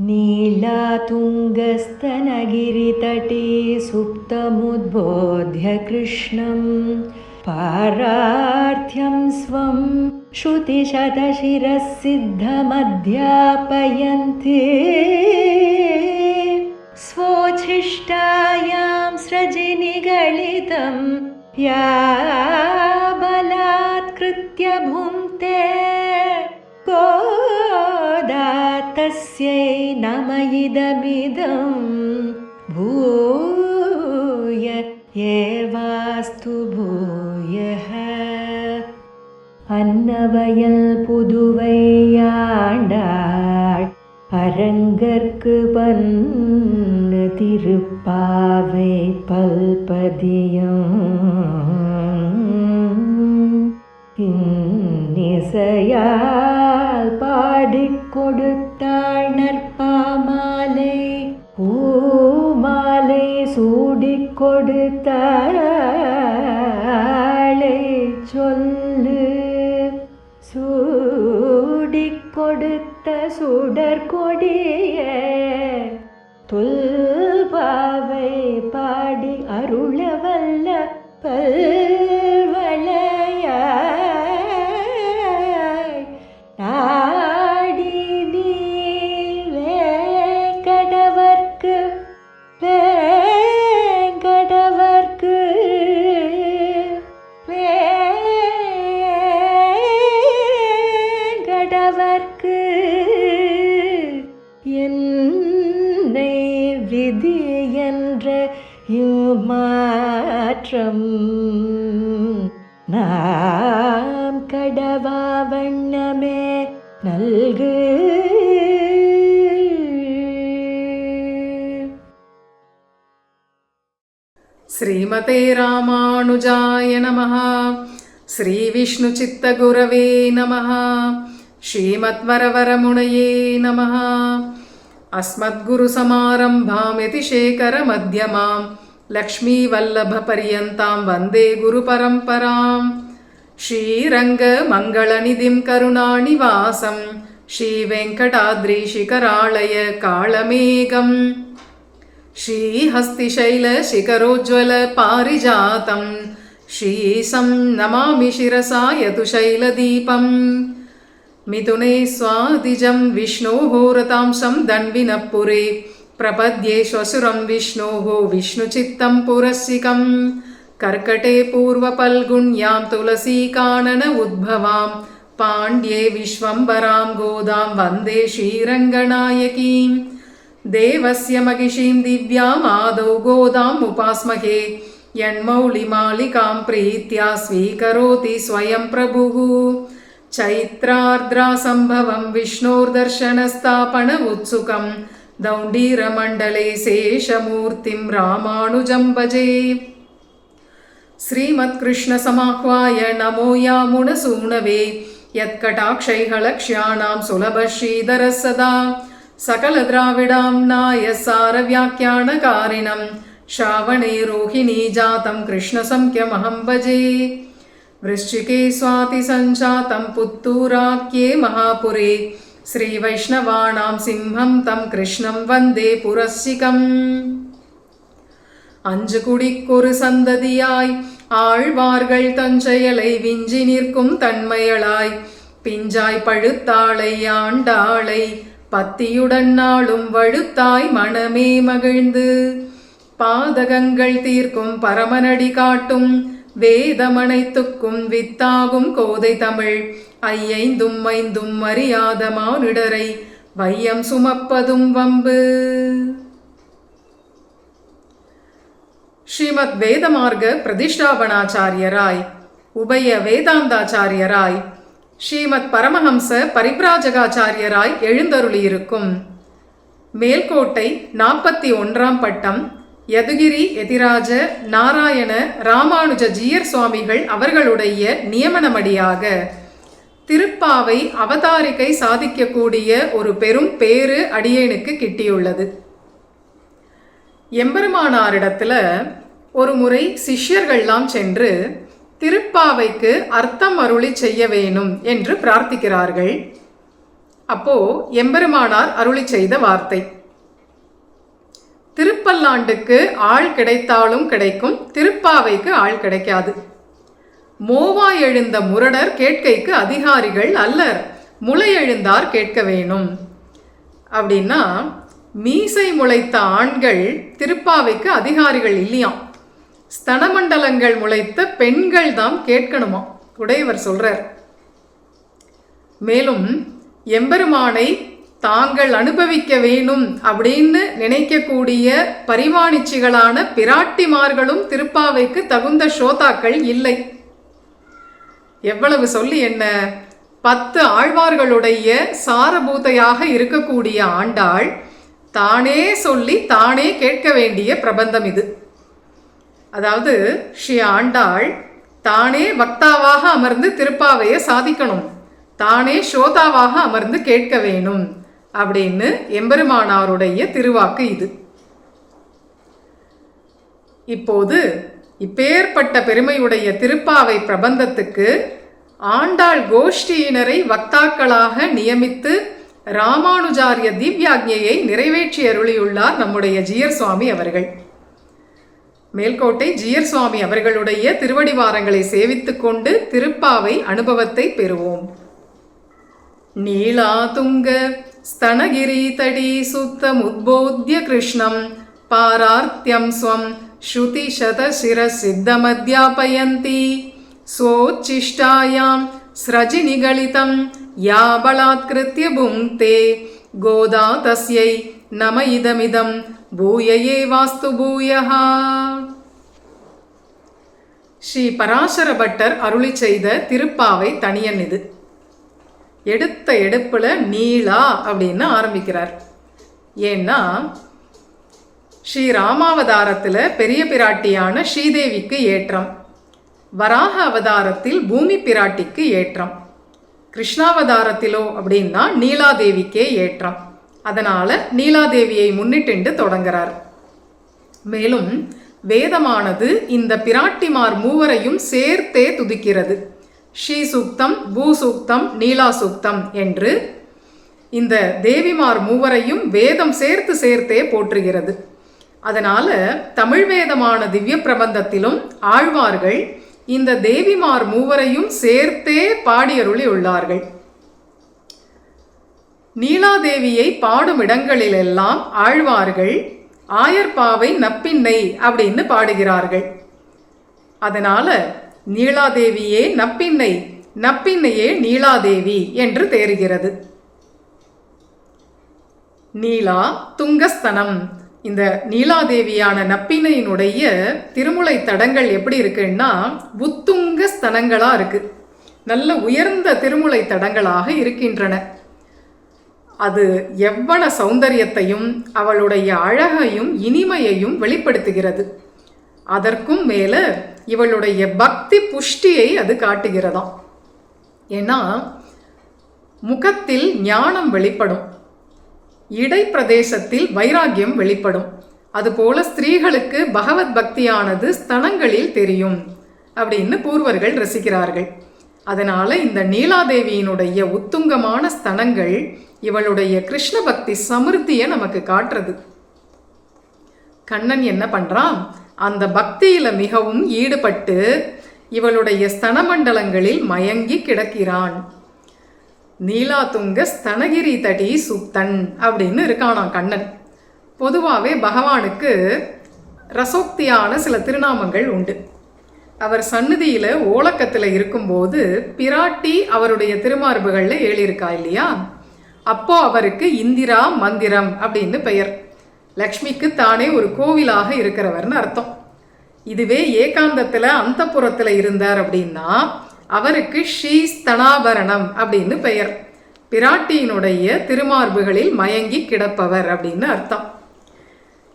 नीलातुङ्गस्तनगिरितटे सुप्तमुद्बोध्य कृष्णं पारार्थ्यं स्वं श्रुतिशतशिरःसिद्धमध्यापयन्ति स्वोच्छिष्टायां सृजिनिगलितं या बलात्कृत्य भुङ्क्ते गोदा तस्यै नम इदमिदं भूय एवास्तु भूयः. அன்னவயல் புதுவையாண்டாள் அரங்கற்கு பன்னு திருப்பாவை பல்பதியம் இன்னிசையால் பாடிக் கொடுத்தாள் நற்பாமாலை பூமாலை சூடிக் கொடுத்தாளை சொல்லு சூடிக் கொடுத்த சுடற்கொடிய தொல்பாவை பாடி அருளவல்ல பல்வளையாய் நாடி நீலே கடவர்க்கு வேங்கடவர்க்கு வேங்கடவர்க்கு என்னை விதி என்ற மாற்றம் நாம் கடவா வண்ணமே நல்கு. ஸ்ரீமதே ராமானுஜாய நமः. ஸ்ரீ விஷ்ணு சித்தகுரவே நமः. ஸ்ரீமத்வரவரமுனையே நமः. அஸ்மத்குரு சமாரம்பாம் யதிசேகர மத்யமாம் லக்ஷ்மீ வல்லப பரியந்தாம் வந்தே குரு பரம்பராம். ஸ்ரீரங்க மங்களநிதிம் கருணாநிவாசம் ஸ்ரீ வெங்கடாத்ரிசிகராலய காளமேகம் ஸ்ரீஹஸ்திசைல சிகரோஜ்வல பாரிஜாதம் ஸ்ரீசம் நமாமி சிரசா யதுசைலதீபம். மிதுனே ஸ்வாதிஜம் விஷ்ணோः ரதாம்சம் தன்வினப்புரே பிரபத்யே ஸ்வசுரம் விஷ்ணோः விஷ்ணுசித்தம் புரஸ்சிகம். கர்க்கடே பூர்வபல்குண்யாம் துளசீகானன உத்பவாம் பாண்ட்யே விஸ்வம்பராம் கோதாம் வந்தே ஸ்ரீரங்கநாயகீம். தேவஸ்ய மகிஷீம் திவ்யாம் ஆதௌ கோதாம் உபாஸ்மஹே யன்மௌலிமாலிகாம் ப்ரீத்யா ஸ்வீகரோதி ஸ்வயம் பிரபுः. चैत्रार्द्रा संभवं विष्णोर्दर्शनस्थापन उत्सुकं दौण्डीरमण्डले शेषमूर्तिं रामानुजं भजे. श्रीमत्कृष्णसमाह्वाय नमो यामुनसूनवे यत्कटाक्षैर्लक्ष्याणां सुलभश्रीधरः सदा सकलद्राविडाम्नाय सारव्याख्यानकारिणं श्रावणे रोहिणी जातं कृष्णसंख्यमहं भजे. वृश्चिके स्वाति सञ्जातं पुत्तूराख्ये महापुरे श्रीवैष्णवानां सिंहं तं कृष्णं वन्दे पुरस्सिकम्. அஞ்சு குடிக்கொரு சந்ததியாய் ஆழ்வார்கள் தஞ்சையலை விஞ்சி நிற்கும் தன்மையளாய் பிஞ்சாய் பழுத்தாளை ஆண்டாளை பத்தியுடன் நாளும் வழுத்தாய் மனமே மகிழ்ந்து பாதகங்கள் தீர்க்கும் பரமனடி காட்டும் வேதமனைத்துக்கும் வித்தாகும் கோதை தமிழ் ஐயைந்தும் ஐந்தும் அறியாத மானிடரை வையம் சுமப்பதும் வம்பு. ஸ்ரீமத் வேதமார்க்க பிரதிஷ்டாபனாச்சாரியராய் உபய வேதாந்தாச்சாரியராய் ஸ்ரீமத் பரமஹம்ச பரிப்ராஜகாச்சாரியராய் எழுந்தருளியிருக்கும் மேல்கோட்டை 41ஆம் பட்டம் யதுகிரி யதிராஜ நாராயண ராமானுஜ ஜீயர் சுவாமிகள் அவர்களுடைய நியமனமடியாக திருப்பாவை அவதாரிகை சாதிக்கக்கூடிய ஒரு பெரும் பேறு அடியேனுக்கு கிட்டியுள்ளது. எம்பெருமானாரிடத்துல ஒரு முறை சிஷ்யர்கள்லாம் சென்று திருப்பாவைக்கு அர்த்தம் அருளி செய்ய வேணும் என்று பிரார்த்திக்கிறார்கள். அப்போ எம்பெருமானார் அருளி செய்த வார்த்தை, திருப்பல்லாண்டுக்கு ஆள் கிடைத்தாலும் கிடைக்கும், திருப்பாவைக்கு ஆள் கிடைக்காது. மோவா எழுந்த முரடர் கேட்கைக்கு அதிகாரிகள் அல்லர், முளை எழுந்தார் கேட்க வேணும். அப்படின்னா மீசை முளைத்த ஆண்கள் திருப்பாவைக்கு அதிகாரிகள் இல்லையாம், ஸ்தனமண்டலங்கள் முளைத்த பெண்கள் தான் கேட்கணுமா உடையவர் சொல்றார். மேலும் எம்பெருமானை தாங்கள் அனுபவிக்க வேணும் அப்படின்னு நினைக்கக்கூடிய பரிவாணிச்சிகளான பிராட்டிமார்களும் திருப்பாவைக்கு தகுந்த ஸ்ரோதாக்கள் இல்லை. எவ்வளவு சொல்லி என்ன, 10 ஆழ்வார்களுடைய சாரபூதையாக இருக்கக்கூடிய ஆண்டாள் தானே சொல்லி தானே கேட்க வேண்டிய பிரபந்தம் இது. அதாவது ஸ்ரீ ஆண்டாள் தானே வக்தாவாக அமர்ந்து திருப்பாவையை சாதிக்கணும், தானே ஸ்ரோதாவாக அமர்ந்து கேட்க வேணும் அப்படின்னு எம்பெருமானாருடைய திருவாக்கு இது. இப்போது இப்பேற்பட்ட பெருமையுடைய திருப்பாவை பிரபந்தத்துக்கு ஆண்டாள் கோஷ்டியினரை வக்தாக்களாக நியமித்து ராமானுஜாரிய திவ்யாக்ஞையை நிறைவேற்றி அருளியுள்ளார் நம்முடைய ஜீயர் சுவாமி அவர்கள். மேல்கோட்டை ஜீயர் சுவாமி அவர்களுடைய திருவடிவாரங்களை சேவித்துக் கொண்டு திருப்பாவை அனுபவத்தை பெறுவோம். நீலாதுங்க ஸ்தனகிரி தடி சுத்தம் உத்போத்ய கிருஷ்ணம் பாரார்த்தியம் ஸ்வம் ஸ்ருதி சதசிர சித்தமத்யாபயந்தி ஸ்வோச்சிஷ்டாயாம் ஸ்ரஜி நிகலிதம் யா பலாத்கிருத்ய புங்க்தே கோதா தஸ்யை நம இதமிதம் பூயயே வாஸ்து பூயஹா. ஸ்ரீ பராசர பட்டர் அருளி செய்த திருப்பாவை தனியன் இது. எடுத்த எடுப்புல நீலா அப்படின்னு ஆரம்பிக்கிறார். ஏன்னா ஸ்ரீ ராமாவதாரத்தில் பெரிய பிராட்டியான ஸ்ரீதேவிக்கு ஏற்றம், வராக அவதாரத்தில் பூமி பிராட்டிக்கு ஏற்றம், கிருஷ்ணாவதாரத்திலோ அப்படின்னா நீலாதேவிக்கே ஏற்றம். அதனால நீலாதேவியை முன்னிட்டு தொடங்குறார். மேலும் வேதமானது இந்த பிராட்டிமார் மூவரையும் சேர்த்தே துதிக்கிறது. ஸ்ரீ சூக்தம், பூ சூக்தம், நீலா சூக்தம் என்று இந்த தேவிமார் மூவரையும் வேதம் சேர்த்து சேர்த்தே போற்றுகிறது. அதனால தமிழ் வேதமான திவ்ய பிரபந்தத்திலும் ஆழ்வார்கள் இந்த தேவிமார் மூவரையும் சேர்த்தே பாடியருளி உள்ளார்கள். நீலாதேவியை பாடும் இடங்களிலெல்லாம் ஆழ்வார்கள் ஆயர்பாவை நப்பின்னை அப்படின்னு பாடுகிறார்கள். அதனால நீலாதேவியே நப்பின்னை, நப்பின்னையே நீலாதேவி என்று தேறுகிறது. நீலா துங்கஸ்தனம், இந்த நீலாதேவியான நப்பினையினுடைய திருமுலை தடங்கள் எப்படி இருக்குன்னா உத்துங்க ஸ்தனங்களா இருக்கு, நல்ல உயர்ந்த திருமுலை தடங்களாக இருக்கின்றன. அது எவ்வள சௌந்தரியத்தையும் அவளுடைய அழகையும் இனிமையையும் வெளிப்படுத்துகிறது. அதற்கும் மேல இவளுடைய பக்தி புஷ்டியை அது காட்டுகிறதாம். ஏன்னா முகத்தில் ஞானம் வெளிப்படும், இடை பிரதேசத்தில் வைராகியம் வெளிப்படும். அதுபோல ஸ்திரீகளுக்கு பகவத் பக்தியானது ஸ்தனங்களில் தெரியும் அப்படின்னு பூர்வர்கள் ரசிக்கிறார்கள். அதனால இந்த நீலாதேவியினுடைய உத்துங்கமான ஸ்தனங்கள் இவளுடைய கிருஷ்ண பக்தி சமிருத்தியை நமக்கு காட்டுறது. கண்ணன் என்ன பண்றான், அந்த பக்தியில மிகவும் ஈடுபட்டு இவளுடைய ஸ்தனமண்டலங்களில் மயங்கி கிடக்கிறான். நீலாதுங்க ஸ்தனகிரி தடி சுத்தன் அப்படின்னு இருக்கானாம் கண்ணன். பொதுவாகவே பகவானுக்கு ரசோக்தியான சில திருநாமங்கள் உண்டு. அவர் சந்நிதியில் ஓலக்கத்தில் இருக்கும்போது பிராட்டி அவருடைய திருமார்புகளில் ஏழியிருக்கா இல்லையா, அப்போ அவருக்கு இந்திரா மந்திரம் அப்படின்னு பெயர். லக்ஷ்மிக்கு தானே ஒரு கோவிலாக இருக்கிறவர்னு அர்த்தம். இதுவே ஏகாந்தத்தில் அந்தப்புறத்தில் இருந்தார் அப்படின்னா அவருக்கு ஸ்ரீ ஸ்தனாபரணம் அப்படின்னு பெயர். பிராட்டியினுடைய திருமார்புகளில் மயங்கி கிடப்பவர் அப்படின்னு அர்த்தம்.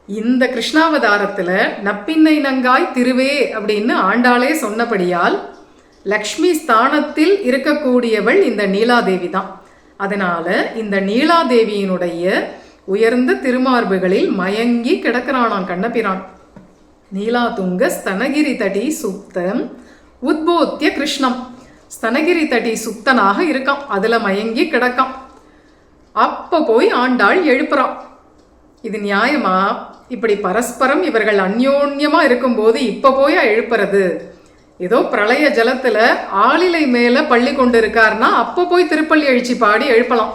இந்த கிருஷ்ணாவதாரத்தில் நப்பின்னை நங்காய் திருவே அப்படின்னு ஆண்டாளே சொன்னபடியால் லக்ஷ்மி ஸ்தானத்தில் இருக்கக்கூடியவள் இந்த நீலாதேவி தான். அதனால இந்த நீலாதேவியினுடைய உயர்ந்த திருமார்புகளில் மயங்கி கிடக்கிறானாம் கண்ணபிரான். நீலாதுங்க ஸ்தனகிரி தடி சுத்தம் உத்போத்திய கிருஷ்ணம், ஸ்தனகிரி தடி சுத்தனாக இருக்கான், அதுல மயங்கி கிடக்கான். அப்ப போய் ஆண்டாள் எழுப்புறான். இது நியாயமா? இப்படி பரஸ்பரம் இவர்கள் அந்யோன்யமா இருக்கும்போது இப்ப போயா எழுப்புறது? ஏதோ பிரளய ஜலத்துல ஆளிலை மேல பள்ளி கொண்டு இருக்காருன்னா அப்ப போய் திருப்பள்ளி எழுச்சி பாடி எழுப்பலாம்.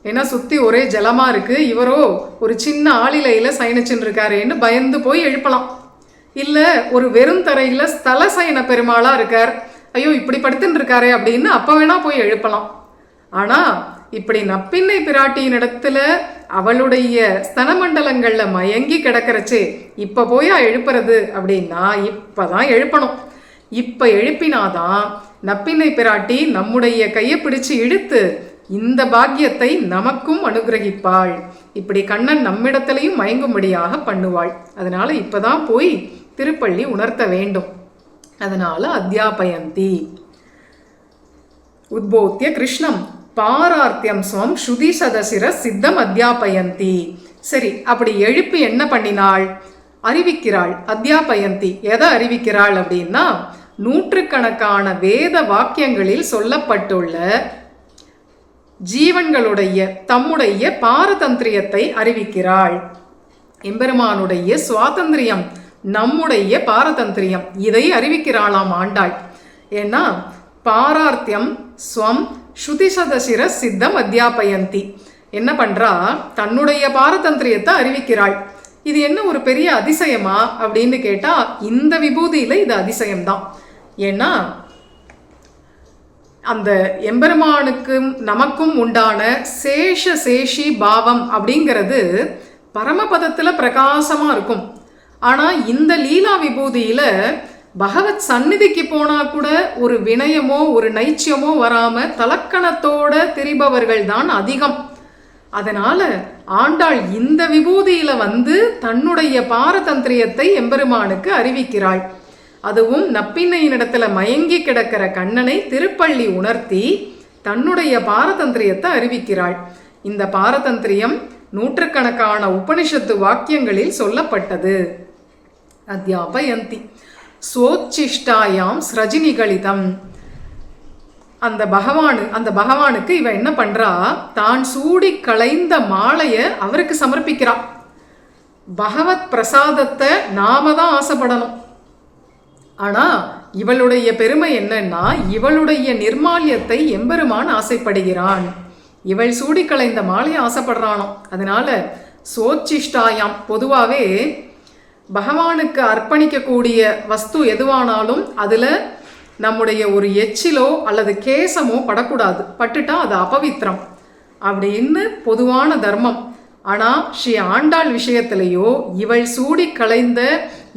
ஏன்னா சுத்தி ஒரே ஜலமா இருக்கு, இவரோ ஒரு சின்ன ஆளிலையில சயனிச்சுன்னு இருக்காருன்னு பயந்து போய் எழுப்பலாம். இல்ல ஒரு வெறும் தரையில ஸ்தல சயன பெருமாளா இருக்கார், ஐயோ இப்படி படுத்துன்னு இருக்காரே அப்படின்னு அப்ப வேணா போய் எழுப்பலாம். ஆனா இப்படி நப்பின்னை பிராட்டியின் இடத்துல அவளுடைய ஸ்தனமண்டலங்கள்ல மயங்கி கிடக்கிறச்சே இப்ப போயா எழுப்புறது அப்படின்னா இப்பதான் எழுப்பணும். இப்ப எழுப்பினாதான் நப்பின்னை பிராட்டி நம்முடைய கையை பிடிச்சு இழுத்து இந்த பாக்கியத்தை நமக்கும் அனுகிரகிப்பாள். இப்படி கண்ணன் நம்மிடத்திலையும் மயங்கும்படியாக பண்ணுவாள். அதனால இப்பதான் போய் திருப்பள்ளி உணர்த்த வேண்டும். அதனால அத்தியாபயந்தி. உத்போத்திய கிருஷ்ணம் பாரார்த்தியம் ஸ்வம் ஸ்ருதி சதசிர சித்தம் அத்தியாபயந்தி. சரி, அப்படி எழுப்பி என்ன பண்ணினாள்? அறிவிக்கிறாள். அத்தியாபயந்தி எதை அறிவிக்கிறாள் அப்படின்னா, நூற்றுக்கணக்கான வேத வாக்கியங்களில் சொல்லப்பட்டுள்ள ஜீவன்களுடைய தம்முடைய பாரதந்திரியத்தை அறிவிக்கிறாள். எம்பெருமானுடைய சுவாதந்திரியம், நம்முடைய பாரதந்திரியம், இதை அறிவிக்கிறாளாம் ஆண்டாள். ஏன்னா பாரார்த்தியம் ஸ்வம் ஸ்ருதி சதசிர சித்தம் அத்தியாபயந்தி. என்ன பண்றா? தன்னுடைய பாரதந்திரியத்தை அறிவிக்கிறாள். இது என்ன ஒரு பெரிய அதிசயமா அப்படின்னு கேட்டா இந்த விபூதியில இது அதிசயம்தான். ஏன்னா அந்த எம்பெருமானுக்கும் நமக்கும் உண்டான சேஷ சேஷி பாவம் அப்படிங்கிறது பரமபதத்துல பிரகாசமா இருக்கும். ஆனா இந்த லீலா விபூதியில பகவத் சந்நிதிக்கு போனா கூட ஒரு வினயமோ ஒரு நைச்சியமோ வராம தலக்கணத்தோட திரிபவர்கள் தான் அதிகம். அதனால ஆண்டாள் இந்த விபூதியில வந்து தன்னுடைய பாரதந்திரியத்தை எம்பெருமானுக்கு அறிவிக்கிறாள். அதுவும் நப்பின்னையினிடத்துல மயங்கி கிடக்கிற கண்ணனை திருப்பள்ளி உணர்த்தி தன்னுடைய பாரதந்திரியத்தை அறிவிக்கிறாள். இந்த பாரதந்திரியம் நூற்றுக்கணக்கான உபனிஷத்து வாக்கியங்களில் சொல்லப்பட்டது. அத்தியாபயந்தி சோச்சிஷ்டாயாம் ஸ்ரஜினிகளிதம். அந்த பகவானுக்கு இவ என்ன பண்றா? தான் சூடி களைந்த மாலைய அவருக்கு சமர்ப்பிக்கிறா. பகவத் பிரசாதத்தை நாம தான் ஆசைப்படணும். ஆனா இவளுடைய பெருமை என்னன்னா, இவளுடைய நிர்மால்யத்தை எம்பெருமான் ஆசைப்படுகிறான். இவள் சூடி களைந்த மாலையை ஆசைப்படுறானோ. அதனால சோச்சிஷ்டாயாம், பொதுவாகவே பகவானுக்கு அர்ப்பணிக்கக்கூடிய வஸ்து எதுவானாலும் அதில் நம்முடைய ஒரு எச்சிலோ அல்லது கேசமோ படக்கூடாது. பட்டுட்டா அது அபவித்திரம் அப்படின்னு பொதுவான தர்மம். ஆனால் ஸ்ரீ ஆண்டாள் விஷயத்திலேயோ இவள் சூடி களைந்த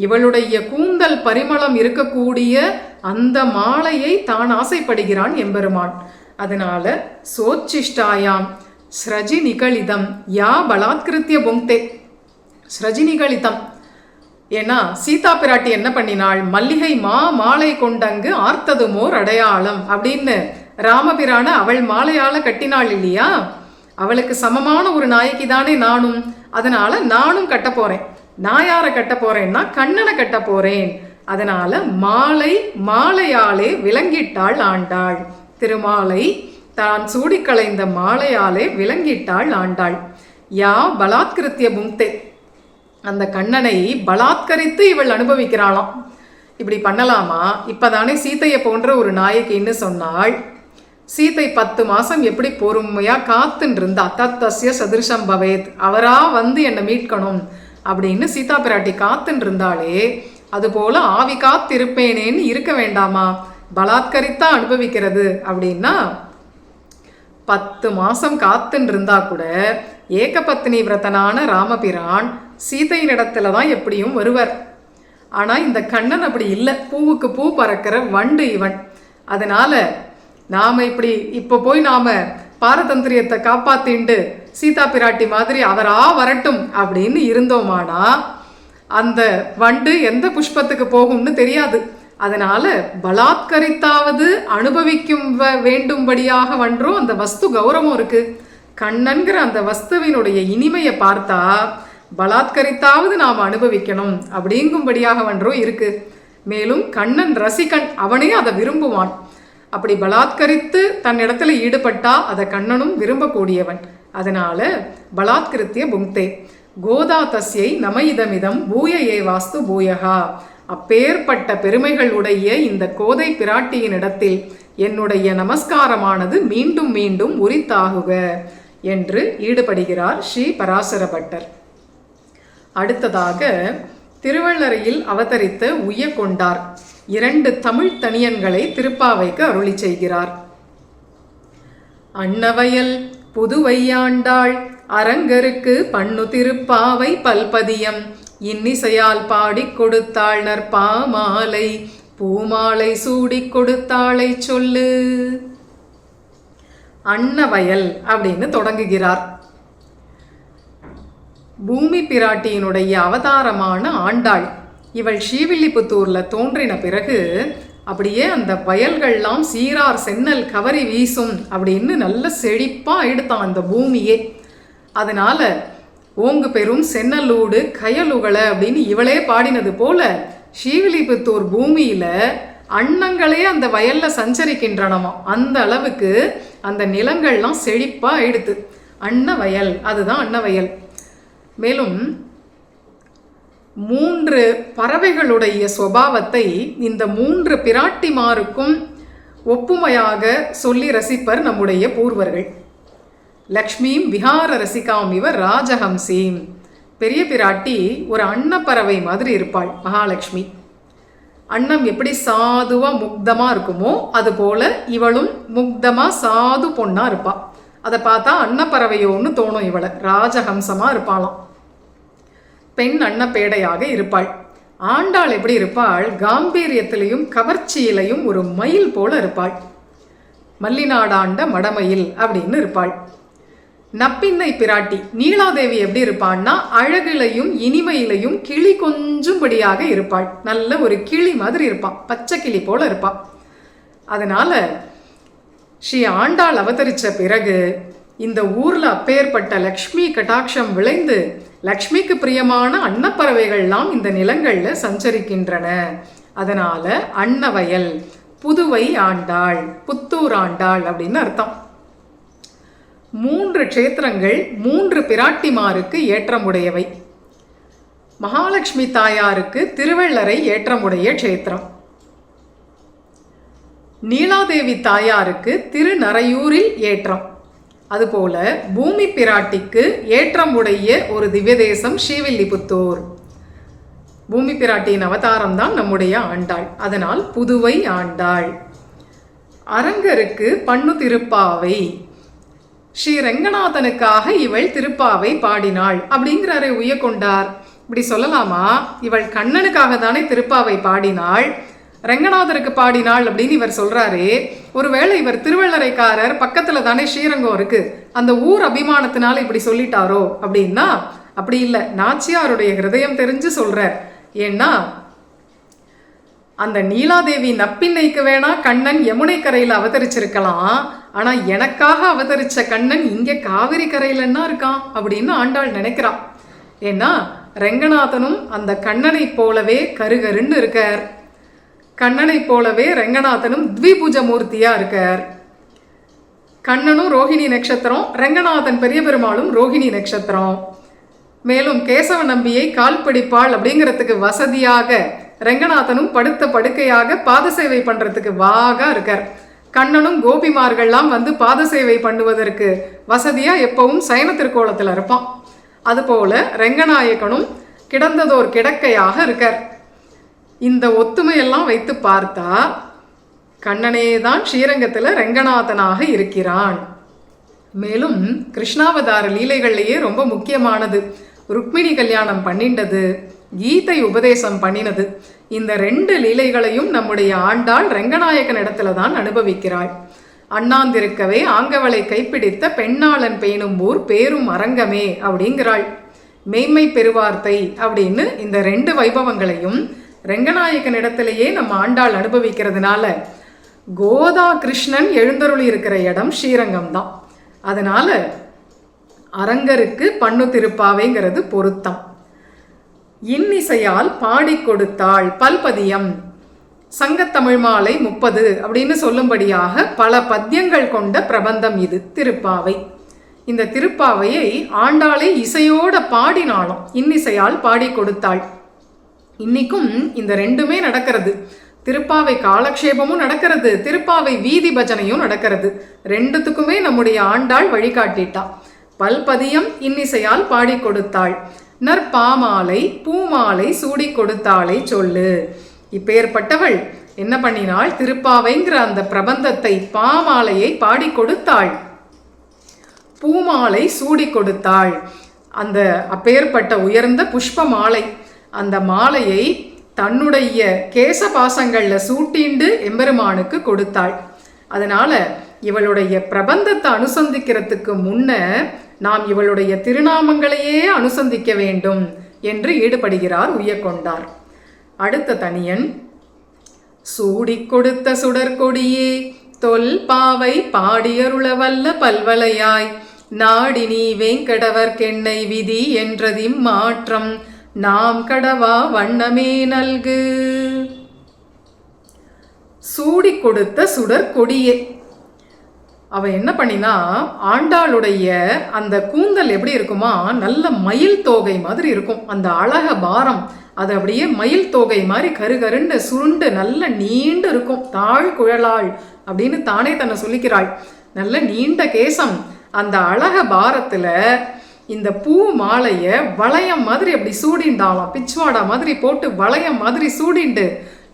இவளுடைய கூந்தல் பரிமளம் இருக்கக்கூடிய அந்த மாலையை தான் ஆசைப்படுகிறான் எம்பெருமான். அதனால சோச்சிஷ்டாயாம் ஸ்ரஜி நிகழிதம் யா பலாத்கிருத்திய புங்தே. ஸ்ரஜி நிகழிதம் ஏன்னா சீதா பிராட்டி என்ன பண்ணினாள்? மல்லிகை மாலை கொண்டங்கு ஆர்த்ததுமோர் அடையாளம் அப்படின்னு ராமபிரான அவள் மாலையால கட்டினாள் இல்லையா? அவளுக்கு சமமான ஒரு நாயகி தானே நானும். அதனால நானும் கட்ட போறேன். நான் யாரை கட்ட போறேன்னா கண்ணனை கட்ட போறேன். அதனால மாலையாலே விளங்கிட்டாள் ஆண்டாள். திருமாலை தான் சூடி களைந்த மாலையாலே விளங்கிட்டாள் ஆண்டாள். யா பலாத்கிருத்திய புங்தே, அந்த கண்ணனை பலாத்கரித்து இவள் அனுபவிக்கிறாளாம். இப்படி பண்ணலாமா? இப்பதானே சீதையை போன்ற ஒரு நாயகின்னு சொன்னாள். சீதை 10 மாசம் எப்படி பொறுமையா காத்துன்னு இருந்தா. தத்தஸ்ய சதிருஷம் பவேத், அவரா வந்து என்னை மீட்கணும் அப்படின்னு சீதா பிராட்டி காத்துன்னு இருந்தாலே, அதுபோல ஆவி காத்திருப்பேனேன்னு இருக்க வேண்டாமா? பலாத்கரித்தா அனுபவிக்கிறது அப்படின்னா 10 மாசம் காத்துன்னு இருந்தா கூட ஏகபத்னி விரதனான ராமபிரான் சீதையின் இடத்துல தான் எப்படியும் வருவர். ஆனா இந்த கண்ணன் அப்படி இல்லை. பூவுக்கு பூ பறக்கிற வண்டு இவன். அதனால நாம இப்ப போய் நாம பாரதந்திரியத்தை காப்பாத்திண்டு சீதா பிராட்டி மாதிரி அவரா வரட்டும் அப்படின்னு இருந்தோமானா அந்த வண்டு எந்த புஷ்பத்துக்கு போகும்னு தெரியாது. அதனால பலாத்கரித்தாவது அனுபவிக்கும் வேண்டும்படியாக வன்றோம். அந்த வஸ்து கௌரவம் இருக்கு. கண்ணன்கிற அந்த வஸ்துவினுடைய இனிமையை பார்த்தா பலாத்கரித்தாவது நாம் அனுபவிக்கணும் அப்படிங்கும்படியாக வன்றோ இருக்கு. மேலும் கண்ணன் ரசிகன், அவனே அதை விரும்புவான். அப்படி பலாத்கரித்து தன்னிடத்துல ஈடுபட்டா அதை கண்ணனும் விரும்பக்கூடியவன். அதனால பலாத்கிருத்திய புங்தே கோதா தஸ்யை நமயிதமிதம் பூய ஏவாஸ்து பூயகா. அப்பேற்பட்ட பெருமைகள் உடைய இந்த கோதை பிராட்டியினிடத்தில் என்னுடைய நமஸ்காரமானது மீண்டும் மீண்டும் உரித்தாகுக என்று ஈடுபடுகிறார் ஸ்ரீ பராசர பட்டர். அடுத்ததாக திருவள்ளரையில் அவதரித்த உய்யக்கொண்டார் 2 தமிழ் தனியன்களை திருப்பாவைக்கு அருளி செய்கிறார். அன்னவயல் புதுவையாண்டாள் அரங்கருக்கு பண்ணு திருப்பாவை பல்பதியம் இன்னிசையால் பாடிக் கொடுத்தாள் நற்பாமாலை பூமாலை சூடிக் கொடுத்தாளை சொல்லு. அன்னவயல் அப்படின்னு தொடங்குகிறார். பூமி பிராட்டியினுடைய அவதாரமான ஆண்டாள் இவள் ஸ்ரீவில்லிபுத்தூர்ல தோன்றின பிறகு அப்படியே அந்த வயல்கள்லாம் சீரார் சென்னல் கவரி வீசும் அப்படின்னு நல்ல செழிப்பா ஆயிடுத்தான் அந்த பூமியே. அதனால ஓங்கு பெரும் சென்னலூடு கயலுகளை அப்படின்னு இவளே பாடினது போல ஸ்ரீவில்லிபுத்தூர் பூமியில அன்னங்களே அந்த வயல்ல சஞ்சரிக்கின்றனமா. அந்த அளவுக்கு அந்த நிலங்கள்லாம் செழிப்பா ஆயிடுத்து. அன்னவயல், அதுதான் அன்னவயல். மேலும் 3 பறவைகளுடைய சுபாவத்தை இந்த 3 பிராட்டிமாருக்கும் ஒப்புமையாக சொல்லி ரசிப்பர் நம்முடைய பூர்வர்கள். லக்ஷ்மீம் விஹார ரசிகாம் இவ ராஜஹம்சீம். பெரிய பிராட்டி ஒரு அன்னப்பறவை மாதிரி இருப்பாள் மகாலட்சுமி. அன்னம் எப்படி சாதுவா முக்தமா இருக்குமோ அது போல இவளும் முக்தமா சாது பொண்ணா இருப்பா. அதை பார்த்தா அன்னப்பறவையோன்னு தோணும். இவளை ராஜஹம்சமா இருப்பாளாம். பெண் அன்னப்பேடையாக இருப்பாள். ஆண்டாள் எப்படி இருப்பாள்? காம்பீரியத்திலையும் கவர்ச்சியிலையும் ஒரு மயில் போல இருப்பாள். மல்லிநாடாண்ட மடமயில் அப்படின்னு இருப்பாள். நப்பின்னை பிராட்டி நீலாதேவி எப்படி இருப்பாள்னா அழகிலையும் இனிமையிலையும் கிளி கொஞ்சும்படியாக இருப்பாள். நல்ல ஒரு கிளி மாதிரி இருப்பாள், பச்சை கிளி போல இருப்பாள். அதனால ஸ்ரீ ஆண்டாள் அவதரித்த பிறகு இந்த ஊர்ல அப்பேற்பட்ட லக்ஷ்மி கட்டாட்சம் விளைந்து லக்ஷ்மிக்கு பிரியமான அன்னப்பறவைகள்லாம் இந்த நிலங்கள்ல சஞ்சரிக்கின்றன. அதனால அன்னவயல், புதுவை ஆண்டாள், புத்தூர் ஆண்டாள் அப்படின்னு அர்த்தம். 3 க்ஷேத்திரங்கள் 3 பிராட்டிமாருக்கு ஏற்றமுடையவை. மகாலட்சுமி தாயாருக்கு திருவள்ளரை ஏற்றமுடைய க்ஷேத்திரம். நீலாதேவி தாயாருக்கு திருநரையூரில் ஏற்றம். அதுபோல பூமி பிராட்டிக்கு ஏற்றமுடைய ஒரு திவ்ய தேசம் ஸ்ரீவில்லிபுத்தூர். பூமி பிராட்டியின் அவதாரம் தான் நம்முடைய ஆண்டாள். அதனால் புதுவை ஆண்டாள். அரங்கருக்கு பண்ணு திருப்பாவை. ஸ்ரீ ரங்கநாதனுக்காக இவள் திருப்பாவை பாடினாள் அப்படிங்கிறாரே உய்யக்கொண்டார். இப்படி சொல்லலாமா? இவள் கண்ணனுக்காக தானே திருப்பாவை பாடினாள், ரங்கநாதருக்கு பாடினாள் அப்படின்னு இவர் சொல்றாரே. ஒருவேளை இவர் திருவள்ளரைக்காரர், பக்கத்துல தானே ஸ்ரீரங்கம் இருக்கு, அந்த ஊர் அபிமானத்தினால இப்படி சொல்லிட்டாரோ அப்படின்னா அப்படி இல்லை. நாச்சியாருடைய ஹிருதயம் தெரிஞ்சு சொல்றார். ஏன்னா அந்த நீலாதேவி நப்பின்னைக்கு வேணா கண்ணன் யமுனை கரையில அவதரிச்சிருக்கலாம், ஆனா எனக்காக அவதரிச்ச கண்ணன் இங்க காவிரி கரையிலன்னா இருக்கான் அப்படின்னு ஆண்டாள் நினைக்கிறான். ஏன்னா ரங்கநாதனும் அந்த கண்ணனை போலவே கருகருன்னு இருக்கார். கண்ணனை போலவே ரங்கநாதனும் த்விபுஜ மூர்த்தியா இருக்கார். கண்ணனும் ரோஹிணி நட்சத்திரம், ரங்கநாதன் பெரிய பெருமாளும் ரோஹிணி நட்சத்திரம். மேலும் கேசவ நம்பியை கால் பிடிப்பாள் அப்படிங்கிறதுக்கு வசதியாக ரங்கநாதனும் படுத்த படுக்கையாக பாத சேவை பண்றதுக்கு வாகா இருக்கார். கண்ணனும் கோபிமார்கள்லாம் வந்து பாத சேவை பண்ணுவதற்கு வசதியா எப்பவும் சயன திருக்கோலத்தில் இருப்பான். அதுபோல ரங்கநாயகனும் கிடந்ததோர் கிடக்கையாக இருக்கார். இந்த ஒத்துமையெல்லாம் வைத்து பார்த்தா கண்ணனே தான் ஸ்ரீரங்கத்தில் ரங்கநாதனாக இருக்கிறான். மேலும் கிருஷ்ணாவதார லீலைகள்லேயே ரொம்ப முக்கியமானது ருக்மிணி கல்யாணம் பண்ணிண்டது, கீதை உபதேசம் பண்ணினது. இந்த 2 லீலைகளையும் நம்முடைய ஆண்டாள் ரங்கநாயகன் இடத்துல தான் அனுபவிக்கிறாள். அண்ணாந்திருக்கவே ஆங்கவளை கைப்பிடித்த பெண்ணாளன் பேணும் ஊர் பேரும் அரங்கமே அப்படிங்கிறாள். மெய்மை பெருவார்த்தை அப்படின்னு இந்த 2 வைபவங்களையும் ரங்கநாயகன் இடத்திலேயே நம்ம ஆண்டாள் அனுபவிக்கிறதுனால கோதா கிருஷ்ணன் எழுந்தருளி இருக்கிற இடம் ஸ்ரீரங்கம் தான். அதனால அரங்கருக்கு பண்ணு திருப்பாவைங்கிறது பொருத்தம். இன்னிசையால் பாடி கொடுத்தாள் பல்பதியம். சங்கத்தமிழ் மாலை 30 அப்படின்னு சொல்லும்படியாக பல பத்தியங்கள் கொண்ட பிரபந்தம் இது திருப்பாவை. இந்த திருப்பாவையை ஆண்டாளே இசையோட பாடினாலும், இன்னிசையால் பாடி கொடுத்தாள். இன்னைக்கும் இந்த ரெண்டுமே நடக்கிறது. திருப்பாவை காலக்ஷேபமும் நடக்கிறது, திருப்பாவை வீதி பஜனையும் நடக்கிறது. ரெண்டுத்துக்குமே நம்முடைய ஆண்டாள் வழிகாட்டிட்டா. பல்பதியம் இன்னிசையால் பாடி கொடுத்தாள். நற்பாமாலை பூமாலை சூடி கொடுத்தாளை சொல்லு. இப்பேற்பட்டவள் என்ன பண்ணினாள்? திருப்பாவைங்கிற அந்த பிரபந்தத்தை, பாமாலையை பாடி கொடுத்தாள், பூமாலை சூடி கொடுத்தாள். அந்த அப்பேற்பட்ட உயர்ந்த புஷ்ப மாலை, அந்த மாலையை தன்னுடைய கேச பாசங்கள்ல சூட்டிண்டு எம்பெருமானுக்கு கொடுத்தாள். அதனால இவளுடைய பிரபந்தத்தை அனுசந்திக்கிறதுக்கு முன்ன நாம் இவளுடைய திருநாமங்களையே அனுசந்திக்க வேண்டும் என்று ஈடுபடுகிறார் உய்யக்கொண்டார். அடுத்த தனியன், சூடி கொடுத்த சுடற்கொடியே தொல் பாவை பாடியருளவல்ல பல்வளையாய் நாடினி வேங்கடவர்க்கெண்ணை விதி என்றதிம் மாற்றம் நாம் கடவா வண்ணமே நல்கு. சூடி கொடுத்த சுடற்கொடியே. அவ என்ன பண்ணினா, ஆண்டாளுடைய அந்த கூந்தல் எப்படி இருக்குமா, நல்ல மயில் தோகை மாதிரி இருக்கும். அந்த அழக பாரம் அது அப்படியே மயில் தோகை மாதிரி கருகருண்டு சுருண்டு நல்ல நீண்டு இருக்கும். தாழ் குழலாள் அப்படின்னு தானே தன்னை சொல்லிக்கிறாள். நல்ல நீண்ட கேசம். அந்த அழக பாரத்துல இந்த பூ மாலைய வளையம் மாதிரி அப்படி சூடிண்டாலாம், பிச்சுவாடா மாதிரி போட்டு வளையம் மாதிரி சூடிண்டு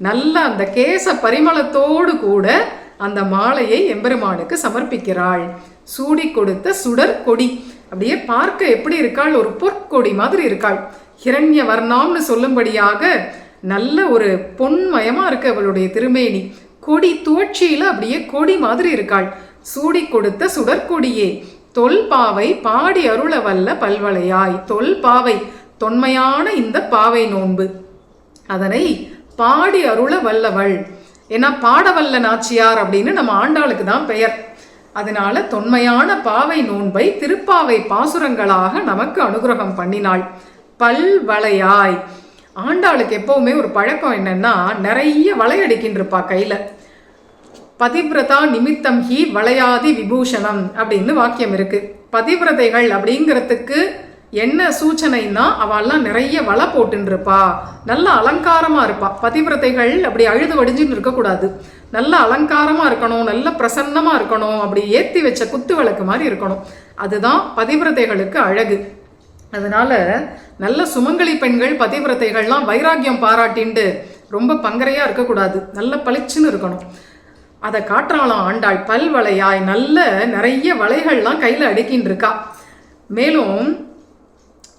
நல்ல அந்த கேச பரிமளத்தோடு கூட அந்த மாலையை எம்பெருமானுக்கு சமர்ப்பிக்கிறாள். சூடி கொடுத்த சுடர் கொடி. அப்படியே பார்க்க எப்படி இருக்காள்? ஒரு பொற்கொடி மாதிரி இருக்காள். ஹிரண்ய வர்ணாம்னு சொல்லும்படியாக நல்ல ஒரு பொன்மயமா இருக்கு அவளுடைய திருமேனி. கொடி துவட்சியில அப்படியே கொடி மாதிரி இருக்காள். சூடி கொடுத்த சுடற்கொடியே தொல்பாவை பாடி அருளவல்ல பல்வளையாய். தொல்பாவை தொன்மையான இந்த பாவை நோன்பு, அதனை பாடி அருள வல்லவள். ஏன்னா பாடவல்ல நாச்சியார் அப்படின்னு நம்ம ஆண்டாளுக்கு தான் பெயர். அதனால தொன்மையான பாவை நோன்பை திருப்பாவை பாசுரங்களாக நமக்கு அனுகிரகம் பண்ணினாள். பல்வளையாய். ஆண்டாளுக்கு எப்பவுமே ஒரு பழக்கம் என்னன்னா, நிறைய வளையடிக்கின்றிருப்பா கையில. பதிவிரதா நிமித்தம் ஹி வளையாதி விபூஷணம் அப்படின்னு வாக்கியம் இருக்கு. பதிவிரதைகள் அப்படிங்கிறதுக்கு என்ன சூச்சனைன்னா, அவெல்லாம் நிறைய வலை போட்டுருப்பா, நல்ல அலங்காரமா இருப்பா. பதிவிரதைகள் அப்படி அழுது வடிஞ்சுன்னு இருக்கக்கூடாது, நல்ல அலங்காரமா இருக்கணும், நல்ல பிரசன்னமா இருக்கணும், அப்படி ஏத்தி வச்ச குத்து விளக்கு மாதிரி இருக்கணும். அதுதான் பதிவிரதைகளுக்கு அழகு. அதனால நல்ல சுமங்கலி பெண்கள் பதிவிரதைகள்லாம் வைராக்கியம் பாராட்டிண்டு ரொம்ப பங்கரையா இருக்கக்கூடாது, நல்ல பளிச்சுன்னு இருக்கணும். அதை காட்டுறாளாம் ஆண்டாள். பல்வளையாய், நல்ல நிறைய வளைகள்லாம் கையில் அடுக்கின்னு இருக்கா. மேலும்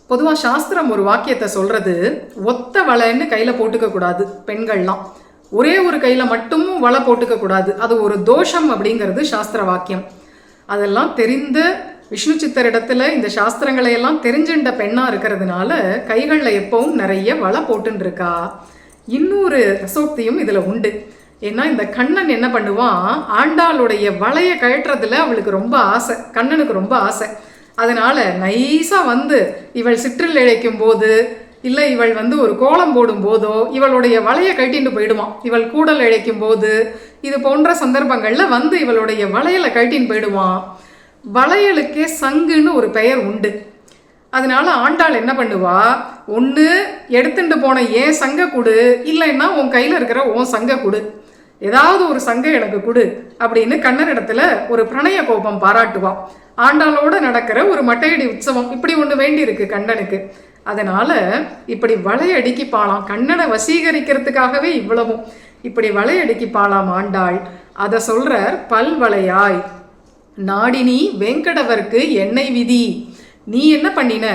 பொதுவாக சாஸ்திரம் ஒரு வாக்கியத்தை சொல்றது, ஒத்த வளைன்னு கையில் போட்டுக்க கூடாது பெண்கள்லாம். ஒரே ஒரு கையில் மட்டும் வலை போட்டுக்க கூடாது, அது ஒரு தோஷம் அப்படிங்கிறது சாஸ்திர வாக்கியம். அதெல்லாம் தெரிந்த விஷ்ணு சித்தரிடத்துல இந்த சாஸ்திரங்களை எல்லாம் தெரிஞ்சுட்ட பெண்ணா இருக்கிறதுனால கைகளில் எப்பவும் நிறைய வலை போட்டுன்னு இருக்கா. இன்னொரு ரசோக்தியும் இதுல உண்டு. ஏன்னா இந்த கண்ணன் என்ன பண்ணுவான், ஆண்டாளுடைய வளைய கழட்டுறதுல அவளுக்கு ரொம்ப ஆசை, கண்ணனுக்கு ரொம்ப ஆசை. அதனால நைஸா வந்து இவள் சிற்றில் இழைக்கும் போது, இல்லை இவள் வந்து ஒரு கோலம் போடும் போதோ இவளுடைய வளைய கட்டிட்டு போயிடுவான். இவள் கூடல் இழைக்கும் போது இது போன்ற சந்தர்ப்பங்கள்ல வந்து இவளுடைய வளையலை கட்டின்னு போயிடுவான். வளையலுக்கே சங்குன்னு ஒரு பெயர் உண்டு. அதனால ஆண்டாள் என்ன பண்ணுவா, ஒன்று எடுத்துட்டு போன ஏன் சங்க கொடு, இல்லைன்னா உன் கையில் இருக்கிற உன் சங்க கொடு, ஏதாவது ஒரு சங்க எனக்கு கொடு அப்படின்னு கண்ணனிடத்துல ஒரு பிரணய கோபம் பாராட்டுவா. ஆண்டாளோட நடக்கிற ஒரு மட்டையடி உற்சவம் இப்படி ஒன்று வேண்டி இருக்கு கண்ணனுக்கு. அதனால இப்படி வளையடிக்கிப்பாளாம், கண்ணனை வசீகரிக்கிறதுக்காகவே இவ்வளவும் இப்படி வளையடிக்கிப்பாளாம் ஆண்டாள். அதை சொல்றார் பல்வளையாய். நாடினி வெங்கடவர்க்கு எண்ணெய் விதி. நீ என்ன பண்ணின,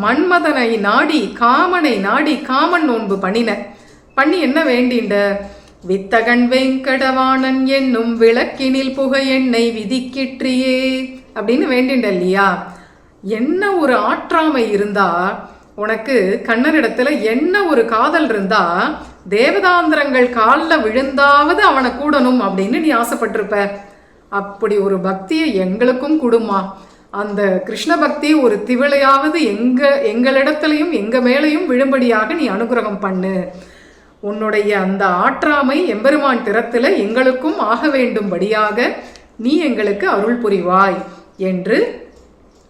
மன்மதனை நாடி காமனை நாடி காமன் நோன்பு பண்ணி என்ன வேண்டிண்ட, வித்தகன் வெங்கடவாணன் என்னும் விளக்கினில் புக எண்ணெய் விதிக்கிற்றியே அப்படின்னு வேண்டிண்ட இல்லையா. என்ன ஒரு ஆற்றாமை இருந்தா உனக்கு, கண்ணனிடத்துல என்ன ஒரு காதல் இருந்தா, தேவதாந்திரங்கள் காலில் விழுந்தாவது அவனை கூடணும் அப்படின்னு நீ ஆசைப்பட்டிருப்ப. அப்படி ஒரு பக்தியை எங்களுக்கும் கொடுமா. அந்த கிருஷ்ண பக்தி ஒரு திவளையாவது எங்களிடத்துலையும் எங்க மேலையும் விழும்படியாக நீ அனுகிரகம் பண்ணு. உன்னுடைய அந்த ஆற்றாமை எம்பெருமான் திறத்துல எங்களுக்கும் ஆக வேண்டும்படியாக நீ எங்களுக்கு அருள் புரிவாய் என்று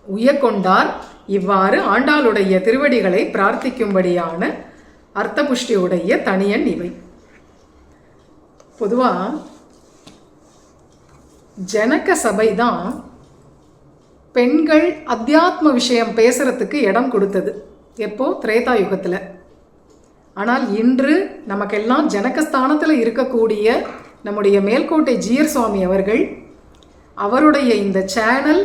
உய்யக்கொண்டார். இவ்வாறு ஆண்டாளுடைய திருவடிகளை பிரார்த்திக்கும்படியான அர்த்தபுஷ்டியுடைய தனியன் இவை. பொதுவா ஜனக சபை தான் பெண்கள் அத்தியாத்ம விஷயம் பேசுறதுக்கு இடம் கொடுத்தது. எப்போ? திரேதா யுகத்தில். ஆனால் இன்று நமக்கெல்லாம் ஜனகஸ்தானத்தில் இருக்கக்கூடிய நம்முடைய மேல்கோட்டை ஜீயர் சுவாமி அவர்கள் அவருடைய இந்த சேனல்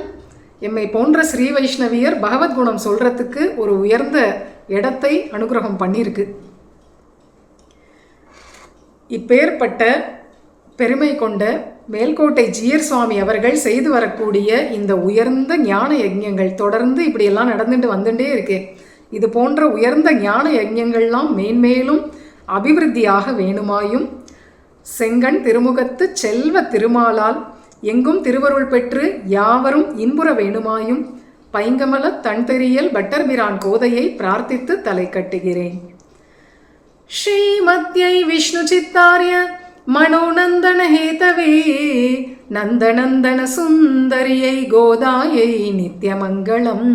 எம்மை போன்ற ஸ்ரீ வைஷ்ணவியர் பகவத்குணம் சொல்றதுக்கு ஒரு உயர்ந்த இடத்தை அனுகிரகம் பண்ணியிருக்கு. இப்பேற்பட்ட பெருமை கொண்ட மேல்கோட்டை ஜீயர் சுவாமி அவர்கள் செய்து வரக்கூடிய இந்த உயர்ந்த ஞான யஜ்ஞங்கள் தொடர்ந்து இப்படியெல்லாம் நடந்துட்டு வந்துட்டே இருக்கு. இது போன்ற உயர்ந்த ஞான யஜ்ஞங்கள்லாம் மேன்மேலும் அபிவிருத்தியாக வேணுமாயும் செங்கண் திருமுகத்து செல்வ திருமாலால் எங்கும் திருவருள் பெற்று யாவரும் இன்புற வேணுமாயும் பைங்கமல தன்தெரியல் பட்டர்பிரான் கோதையை பிரார்த்தித்து தலை கட்டுகிறேன். ஸ்ரீமத்யை விஷ்ணு சித்தாரிய மனோநந்தன ஹேதவே நந்தநந்தன சுந்தரியை கோதாயை நித்யமங்களம்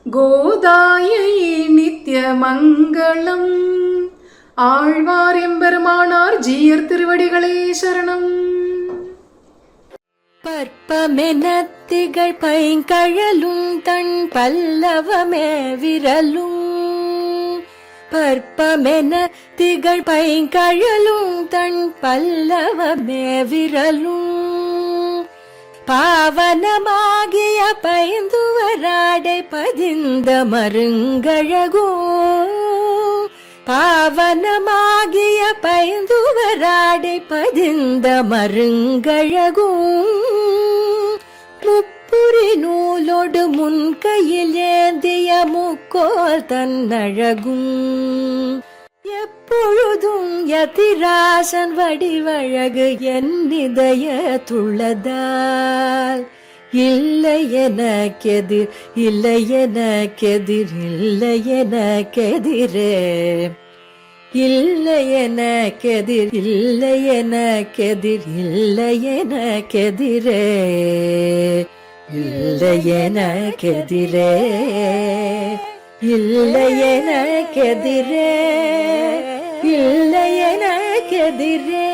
கோதாயை நித்யமங்களம். ஆழ்வார் எம்பெருமானார் ஜீயர் திருவடிகளே சரணம். பற்பமென திகழ் பைங்கழலும் தன் பல்லவமே விரலும். பற்பமென திகழ் பைங்கழலும் தன் பல்லவமே விரலும். பாவனமாகிய பைந்துவராடை பதிந்த மருங்கழகோ. பாவனமாகிய பைந்துவராடை பதிந்த மருங்கழகும். முப்புரி நூலோடு முன்கையில் ஏந்திய முக்கோல் தன்னழகும். எப்பொழுதும் யதிராசன் வடிவழகு என் இதய துள்ளதால். இல்லை எனக்கெதிர் இல்லை எனக்கெதிர் இல்லை எனக்கெதிரே. இல்லை எனக்கெதிர் இல்லை எனக்கெதிர் இல்லை எனக்கெதிரே. இல்லை எனக்கெதிரே இல்லை எனக்கெதிரே இல்லை எனக்கெதிரே.